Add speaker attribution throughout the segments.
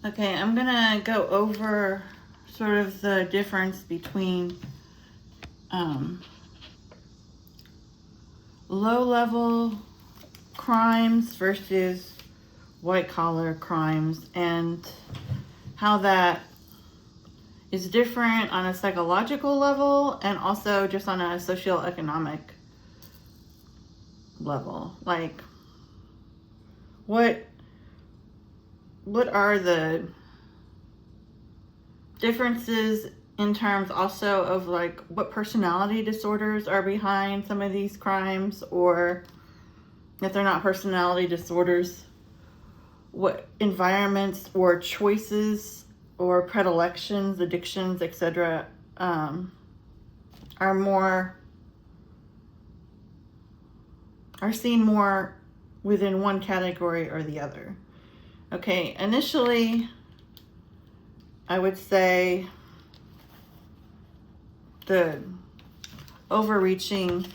Speaker 1: Okay, I'm gonna go over sort of the difference between low-level crimes versus white-collar crimes, and how that is different on a psychological level and also just on a socioeconomic level. Like, what are the differences in terms also of like what personality disorders are behind some of these crimes, or if they're not personality disorders, what environments or choices or predilections, addictions, etc. Are seen more within one category or the other. Okay, initially, I would say the overreaching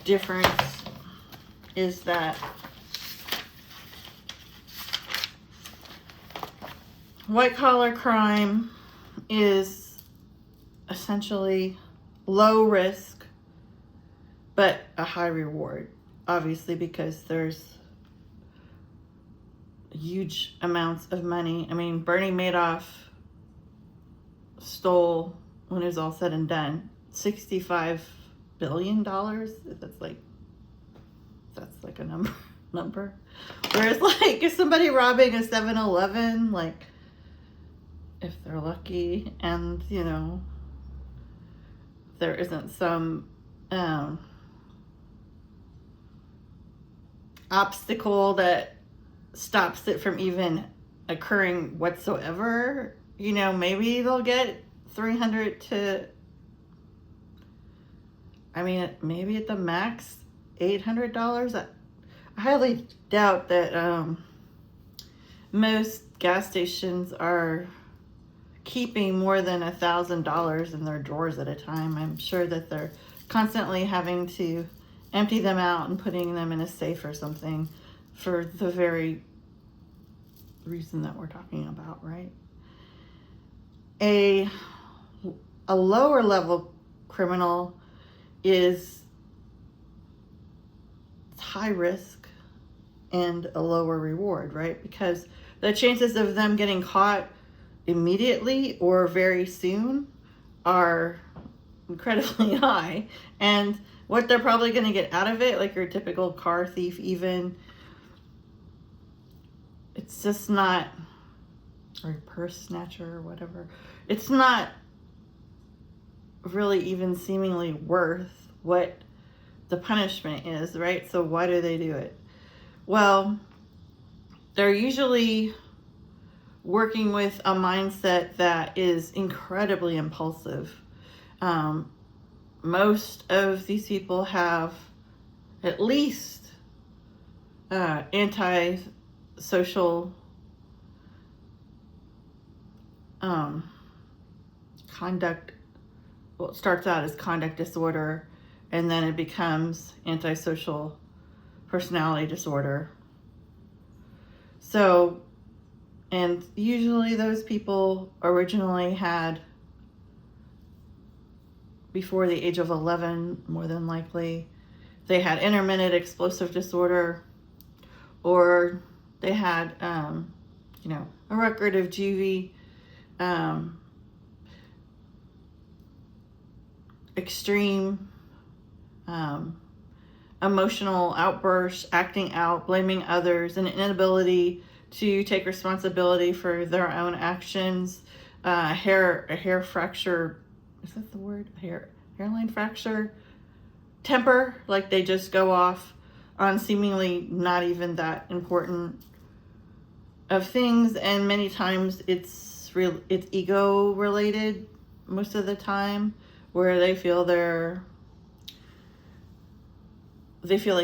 Speaker 1: difference is that white-collar crime is essentially low risk but a high reward, obviously, because there's huge amounts of money. I mean, Bernie Madoff stole, when it was all said and done, $65 billion. That's like a number. Whereas, like, if somebody robbing a 7-Eleven, like, if they're lucky and, there isn't some obstacle that stops it from even occurring whatsoever, maybe they'll get 300 to, maybe at the max $800. I highly doubt that most gas stations are keeping more than $1,000 in their drawers at a time. I'm sure that they're constantly having to empty them out and putting them in a safe or something for the very reason that we're talking about, right? A lower level criminal is high risk and a lower reward, right? Because the chances of them getting caught immediately or very soon are incredibly high. And what they're probably going to get out of it, like your typical car thief even, it's just not, or purse snatcher or whatever, it's not really even seemingly worth what the punishment is, right? So why do they do it? Well, they're usually working with a mindset that is incredibly impulsive. Most of these people have at least anti-social conduct. Well, it starts out as conduct disorder, and then it becomes antisocial personality disorder. So, and usually those people originally had, before the age of 11, more than likely, they had intermittent explosive disorder, or they had, a record of juvie, extreme emotional outbursts, acting out, blaming others, and an inability to take responsibility for their own actions, a hair fracture. Is that the word? Hairline fracture? Temper, like they just go off on seemingly not even that important of things, and many times it's ego related most of the time, where they feel like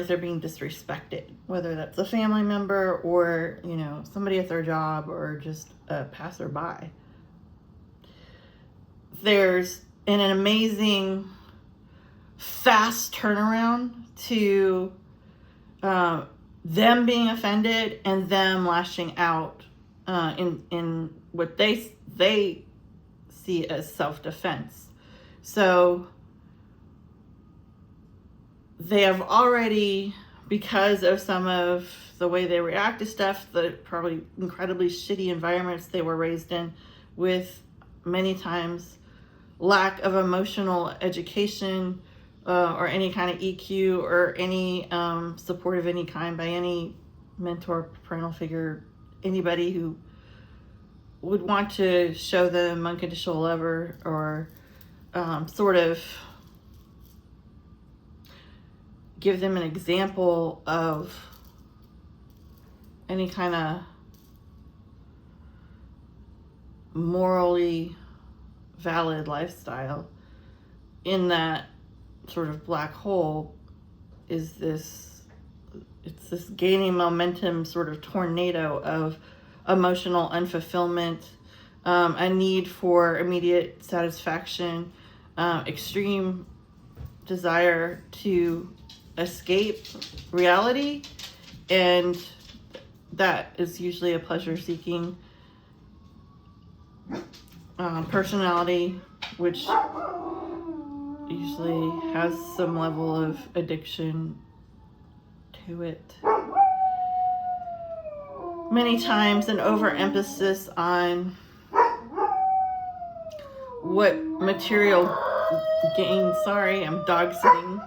Speaker 1: they're being disrespected, whether that's a family member or, somebody at their job or just a passerby. There's an amazing fast turnaround to them being offended and them lashing out in what they see as self-defense. So they have already, because of some of the way they react to stuff, the probably incredibly shitty environments they were raised in, with many times lack of emotional education, or any kind of EQ, or any support of any kind by any mentor, parental figure, anybody who would want to show them unconditional love, or sort of give them an example of any kind of morally valid lifestyle. In that sort of black hole is this gaining momentum sort of tornado of emotional unfulfillment, a need for immediate satisfaction, extreme desire to escape reality, and that is usually a pleasure-seeking personality, which usually has some level of addiction to it. Many times an overemphasis on what material gain. Sorry, I'm dog sitting.